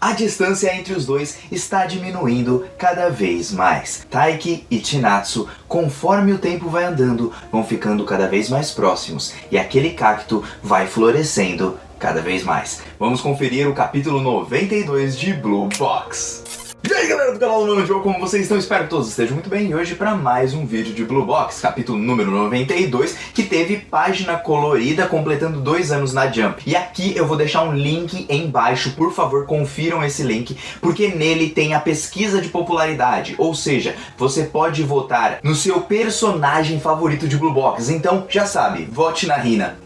A distância entre os dois está diminuindo cada vez mais. Taiki e Chinatsu, conforme o tempo vai andando, vão ficando cada vez mais próximos e aquele cacto vai florescendo cada vez mais. Vamos conferir o capítulo 92 de Blue Box. E aí galera do canal Nono Joe, como vocês estão? Espero que todos estejam muito bem. E hoje para mais um vídeo de Blue Box, capítulo número 92, que teve página colorida completando 2 anos na Jump. E aqui eu vou deixar um link embaixo, por favor confiram esse link, porque nele tem a pesquisa de popularidade. Ou seja, você pode votar no seu personagem favorito de Blue Box. Então já sabe, vote na Rina.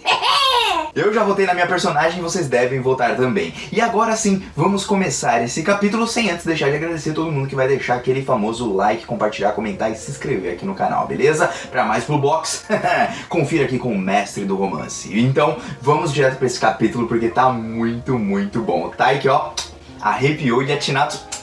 Eu já votei na minha personagem e vocês devem votar também. E agora sim, vamos começar esse capítulo sem antes deixar de agradecer todo mundo que vai deixar aquele famoso like, compartilhar, comentar e se inscrever aqui no canal, beleza? Pra mais Blue Box, confira aqui com o mestre do romance. Então, vamos direto pra esse capítulo porque tá muito bom. Tá aqui, ó, arrepiou e a Chinatsu...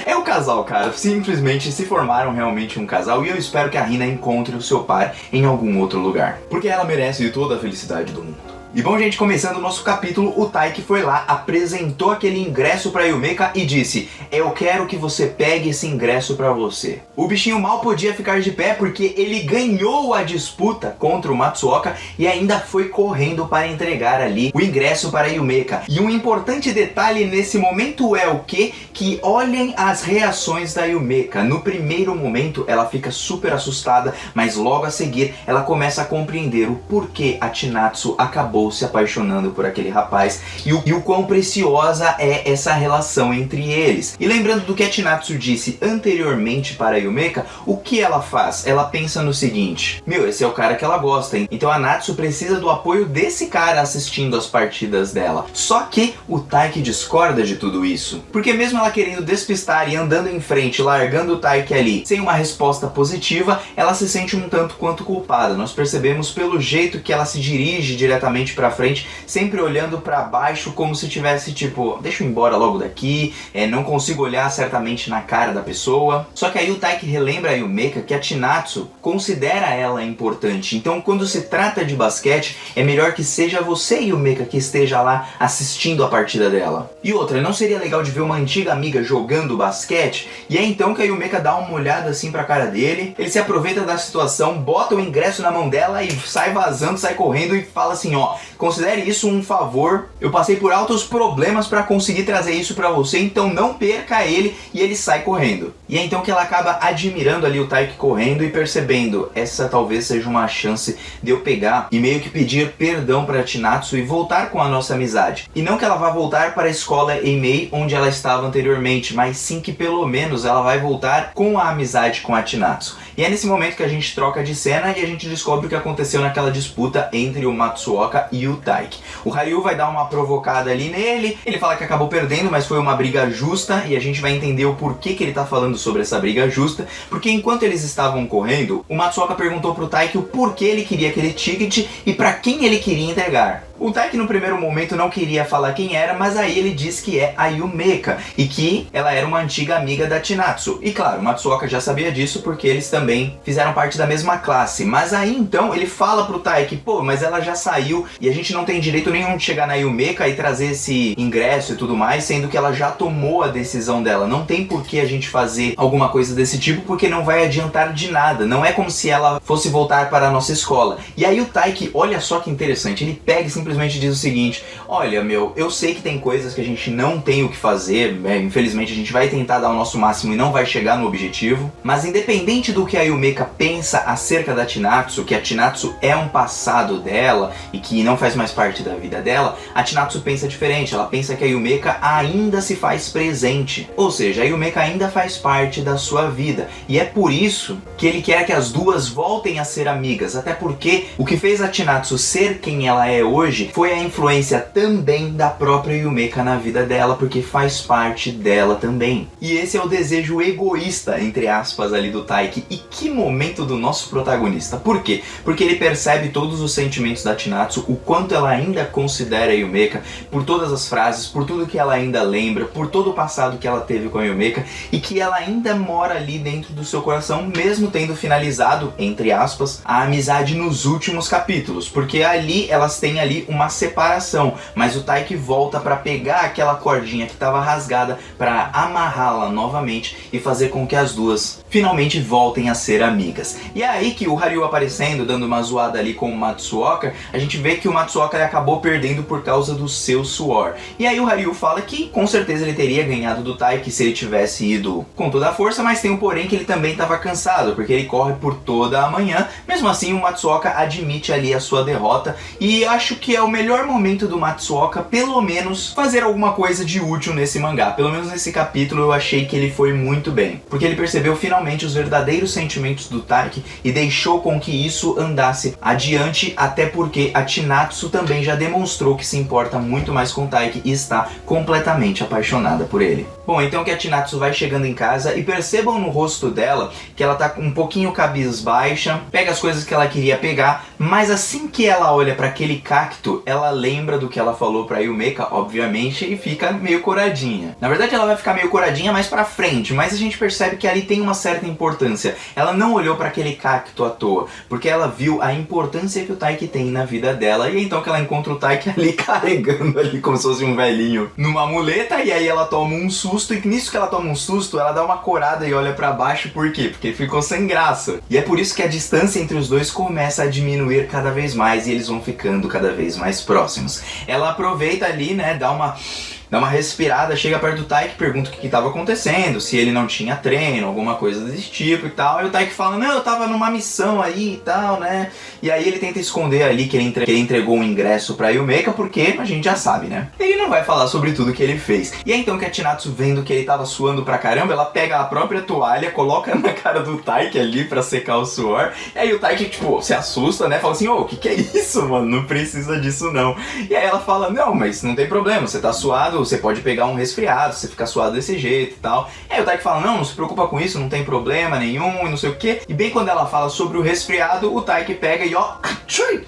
É o casal, cara. Simplesmente se formaram realmente um casal e eu espero que a Rina encontre o seu par em algum outro lugar, porque ela merece toda a felicidade do mundo. E bom, gente, começando o nosso capítulo, o Taiki foi lá, apresentou aquele ingresso pra Yumeka e disse: eu quero que você pegue esse ingresso pra você. O bichinho mal podia ficar de pé porque ele ganhou a disputa contra o Matsuoka e ainda foi correndo para entregar ali o ingresso para Yumeka. E um importante detalhe nesse momento é o quê? Que olhem as reações da Yumeka. No primeiro momento ela fica super assustada, mas logo a seguir ela começa a compreender o porquê a Chinatsu acabou se apaixonando por aquele rapaz e o quão preciosa é essa relação entre eles. E lembrando do que a Chinatsu disse anteriormente para a Yumeka, o que ela faz? Ela pensa no seguinte: meu, esse é o cara que ela gosta, hein? Então a Natsu precisa do apoio desse cara assistindo as partidas dela. Só que o Taiki discorda de tudo isso, porque mesmo ela querendo despistar e andando em frente, largando o Taiki ali sem uma resposta positiva, ela se sente um tanto quanto culpada. Nós percebemos pelo jeito que ela se dirige diretamente pra frente, sempre olhando pra baixo, como se tivesse tipo, deixa eu ir embora logo daqui, não consigo olhar certamente na cara da pessoa. Só que aí o Taiki relembra a Yumeka que a Chinatsu considera ela importante, então quando se trata de basquete, é melhor que seja você, Yumeka, que esteja lá assistindo a partida dela. E outra, não seria legal de ver uma antiga amiga jogando basquete? E é então que a Yumeka dá uma olhada assim pra cara dele, ele se aproveita da situação, bota o ingresso na mão dela e sai vazando, sai correndo e fala assim: ó, considere isso um favor, eu passei por altos problemas para conseguir trazer isso para você, então não perca ele. E ele sai correndo. E é então que ela acaba admirando ali o Taiki correndo e percebendo: essa talvez seja uma chance de eu pegar e meio que pedir perdão para Chinatsu e voltar com a nossa amizade. E não que ela vá voltar para a escola Eimei onde ela estava anteriormente, mas sim que pelo menos ela vai voltar com a amizade com a Chinatsu. E é nesse momento que a gente troca de cena e a gente descobre o que aconteceu naquela disputa entre o Matsuoka e o Taiki. O Haryu vai dar uma provocada ali nele, ele fala que acabou perdendo, mas foi uma briga justa, e a gente vai entender o porquê que ele tá falando sobre essa briga justa, porque enquanto eles estavam correndo, o Matsuoka perguntou pro Taiki o porquê ele queria aquele ticket e pra quem ele queria entregar. O Taiki no primeiro momento não queria falar quem era, mas aí ele diz que é a Yumeka e que ela era uma antiga amiga da Chinatsu. E claro, o Matsuoka já sabia disso porque eles também fizeram parte da mesma classe. Mas aí então ele fala pro Taiki: pô, mas ela já saiu e a gente não tem direito nenhum de chegar na Yumeka e trazer esse ingresso e tudo mais, sendo que ela já tomou a decisão dela. Não tem por que a gente fazer alguma coisa desse tipo porque não vai adiantar de nada. Não é como se ela fosse voltar para a nossa escola. E aí o Taiki, olha só que interessante, ele pega e simplesmente diz o seguinte: olha, meu, eu sei que tem coisas que a gente não tem o que fazer, infelizmente a gente vai tentar dar o nosso máximo e não vai chegar no objetivo, mas independente do que a Yumeka pensa acerca da Chinatsu, que a Chinatsu é um passado dela e que não faz mais parte da vida dela, a Chinatsu pensa diferente. Ela pensa que a Yumeka ainda se faz presente, ou seja, a Yumeka ainda faz parte da sua vida, e é por isso que ele quer que as duas voltem a ser amigas, até porque o que fez a Chinatsu ser quem ela é hoje foi a influência também da própria Yumeka na vida dela, porque faz parte dela também. E esse é o desejo egoísta, entre aspas, ali do Taiki. E que momento do nosso protagonista. Por quê? Porque ele percebe todos os sentimentos da Chinatsu, o quanto ela ainda considera a Yumeka, por todas as frases, por tudo que ela ainda lembra, por todo o passado que ela teve com a Yumeka, e que ela ainda mora ali dentro do seu coração, mesmo tendo finalizado, entre aspas, a amizade nos últimos capítulos, porque ali elas têm ali houve uma separação, mas o Taiki volta para pegar aquela cordinha que estava rasgada para amarrá-la novamente e fazer com que as duas finalmente voltem a ser amigas. E é aí que o Haryu aparecendo, dando uma zoada ali com o Matsuoka, a gente vê que o Matsuoka acabou perdendo por causa do seu suor. E aí o Haryu fala que com certeza ele teria ganhado do Taiki se ele tivesse ido com toda a força, mas tem um porém que ele também estava cansado, porque ele corre por toda a manhã. Mesmo assim, o Matsuoka admite ali a sua derrota, e acho que é o melhor momento do Matsuoka, pelo menos, fazer alguma coisa de útil nesse mangá. Pelo menos nesse capítulo eu achei que ele foi muito bem, porque ele percebeu finalmente os verdadeiros sentimentos do Taiki e deixou com que isso andasse adiante, até porque a Chinatsu também já demonstrou que se importa muito mais com o Taiki e está completamente apaixonada por ele. Bom, então que a Chinatsu vai chegando em casa e percebam no rosto dela que ela tá um pouquinho cabisbaixa, pega as coisas que ela queria pegar, mas assim que ela olha para aquele cacto, ela lembra do que ela falou pra Yumeka, obviamente, e fica meio coradinha. Na verdade ela vai ficar meio coradinha mais pra frente, mas a gente percebe que ali tem uma certa importância. Ela não olhou para aquele cacto à toa, porque ela viu a importância que o Taiki tem na vida dela, e então que ela encontra o Taiki ali carregando ali como se fosse um velhinho numa muleta, e aí ela toma um susto, e nisso que ela toma um susto, ela dá uma corada e olha pra baixo. Por quê? Porque ficou sem graça. E é por isso que a distância entre os dois começa a diminuir cada vez mais, e eles vão ficando cada vez mais próximos. Ela aproveita ali, né, dá uma respirada, chega perto do Taiki, pergunta o que estava acontecendo, se ele não tinha treino, alguma coisa desse tipo e tal. E o Taiki fala, não, eu tava numa missão aí e tal, né? E aí ele tenta esconder ali que ele entregou um ingresso pra Yumeka, porque a gente já sabe, né? Ele não vai falar sobre tudo que ele fez. E é então que a Chinatsu, vendo que ele tava suando pra caramba, ela pega a própria toalha, coloca na cara do Taiki ali pra secar o suor. E aí o Taiki, tipo, se assusta, né? Fala assim, ô, o que é isso, mano? Não precisa disso, não. E aí ela fala, não, mas não tem problema, você tá suado, você pode pegar um resfriado, você fica suado desse jeito e tal. E aí o Taiki fala, não se preocupa com isso, não tem problema nenhum e não sei o que. E bem quando ela fala sobre o resfriado, o Taiki pega e ó,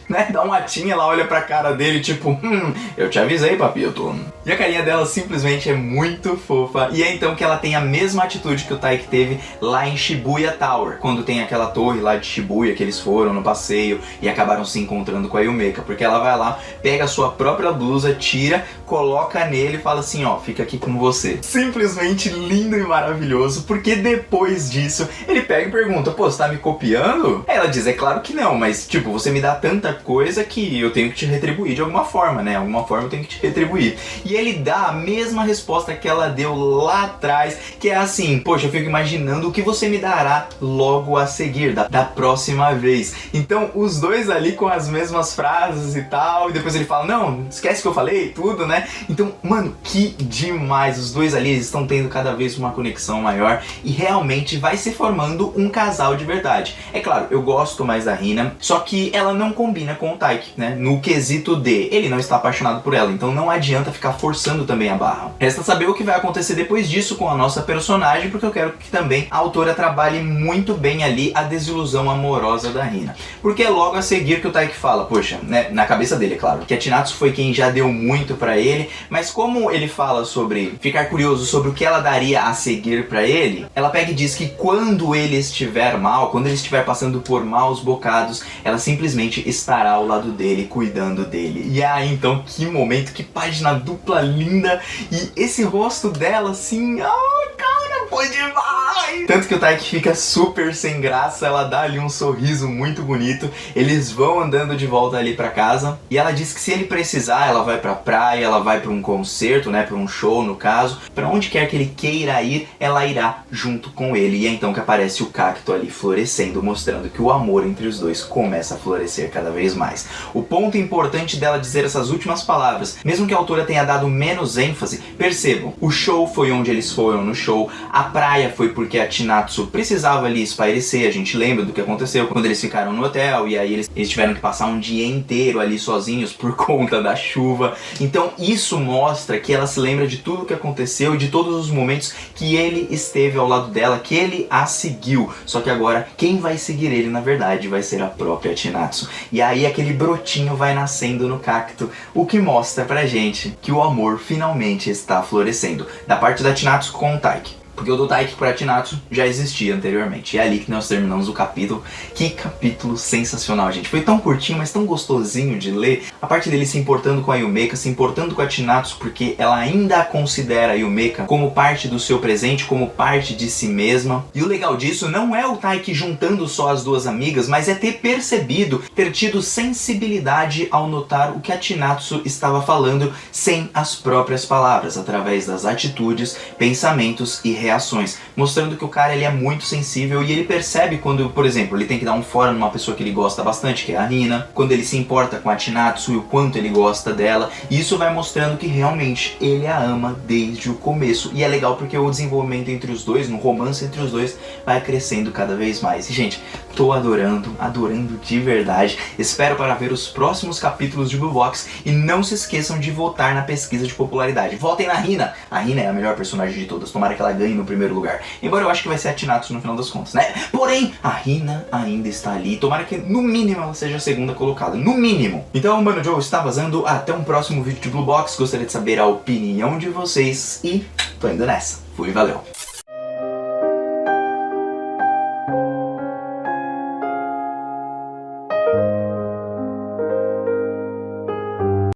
né, dá uma atinha, ela olha pra cara dele tipo, eu te avisei, papito. E a carinha dela simplesmente é muito fofa. E é então que ela tem a mesma atitude que o Taiki teve lá em Shibuya Tower, quando tem aquela torre lá de Shibuya que eles foram no passeio e acabaram se encontrando com a Yumeka, porque ela vai lá, pega a sua própria blusa, tira, coloca nele e fala assim, ó, fica aqui com você. Simplesmente lindo e maravilhoso, porque depois disso ele pega e pergunta, pô, você tá me copiando? Ela diz, é claro que não, mas tipo, você me dá tanta coisa que eu tenho que te retribuir de alguma forma, né? Alguma forma eu tenho que te retribuir. E ele dá a mesma resposta que ela deu lá atrás, que é assim, poxa, eu fico imaginando o que você me dará logo a seguir, da próxima vez. Então os dois ali com as mesmas frases e tal, e depois ele fala, não, esquece que eu falei, tudo, né? Então, mano, que demais, os dois ali estão tendo cada vez uma conexão maior e realmente vai se formando um casal de verdade. É claro, eu gosto mais da Hina, só que ela não combina com o Taiki, né? No quesito de ele não está apaixonado por ela, então não adianta ficar forçando também a barra. Resta saber o que vai acontecer depois disso com a nossa personagem, porque eu quero que também a autora trabalhe muito bem ali a desilusão amorosa da Hina. Porque é logo a seguir que o Taiki fala, poxa, né, na cabeça dele, é claro, que a Chinatsu foi quem já deu muito pra ele, mas como ele fala sobre ficar curioso sobre o que ela daria a seguir pra ele, ela pega e diz que quando ele estiver mal, quando ele estiver passando por maus bocados, ela simplesmente estará ao lado dele, cuidando dele. E aí então, que momento, que página dupla linda, e esse rosto dela assim, ai cara, foi demais! Tanto que o Taiki fica super sem graça, ela dá ali um sorriso muito bonito, eles vão andando de volta ali pra casa, e ela diz que se ele precisar, ela vai pra praia, ela vai pra um concerto, né, pra um show no caso, pra onde quer que ele queira ir, ela irá junto com ele. E é então que aparece o cacto ali florescendo, mostrando que o amor entre os dois começa a florescer cada vez mais. O ponto importante dela dizer essas últimas palavras, mesmo que a autora tenha dado menos ênfase, percebam, o show foi onde eles foram no show, a praia foi porque a Chinatsu precisava ali espairecer, a gente lembra do que aconteceu quando eles ficaram no hotel, e aí eles tiveram que passar um dia inteiro ali sozinhos por conta da chuva. Então isso mostra que ela se lembra de tudo o que aconteceu e de todos os momentos que ele esteve ao lado dela, que ele a seguiu. Só que agora, quem vai seguir ele, na verdade, vai ser a própria Chinatsu. E aí aquele brotinho vai nascendo no cacto, o que mostra pra gente que o amor finalmente está florescendo, da parte da Chinatsu com o Taiki. Porque o do Taiki pra Chinatsu já existia anteriormente. E é ali que nós terminamos o capítulo. Que capítulo sensacional, gente. Foi tão curtinho, mas tão gostosinho de ler. A parte dele se importando com a Yumeka, se importando com a Chinatsu, porque ela ainda considera a Yumeka como parte do seu presente, como parte de si mesma. E o legal disso não é o Taiki juntando só as duas amigas, mas é ter percebido, ter tido sensibilidade ao notar o que a Chinatsu estava falando sem as próprias palavras, através das atitudes, pensamentos e reações, mostrando que o cara ele é muito sensível e ele percebe quando, por exemplo, ele tem que dar um fora numa pessoa que ele gosta bastante, que é a Hina, quando ele se importa com a Chinatsu e o quanto ele gosta dela, e isso vai mostrando que realmente ele a ama desde o começo. E é legal porque o desenvolvimento entre os dois, no romance entre os dois, vai crescendo cada vez mais. E, gente, tô adorando de verdade. Espero para ver os próximos capítulos de Blue Box e não se esqueçam de votar na pesquisa de popularidade. Votem na Hina! A Hina é a melhor personagem de todas, tomara que ela ganhe no primeiro lugar. Embora eu acho que vai ser a Chinatsu no final das contas, né? Porém, a Hina ainda está ali, tomara que no mínimo ela seja a segunda colocada, no mínimo. Então, Mano Joe está vazando, até um próximo vídeo de Blue Box, gostaria de saber a opinião de vocês e tô indo nessa. Fui, valeu!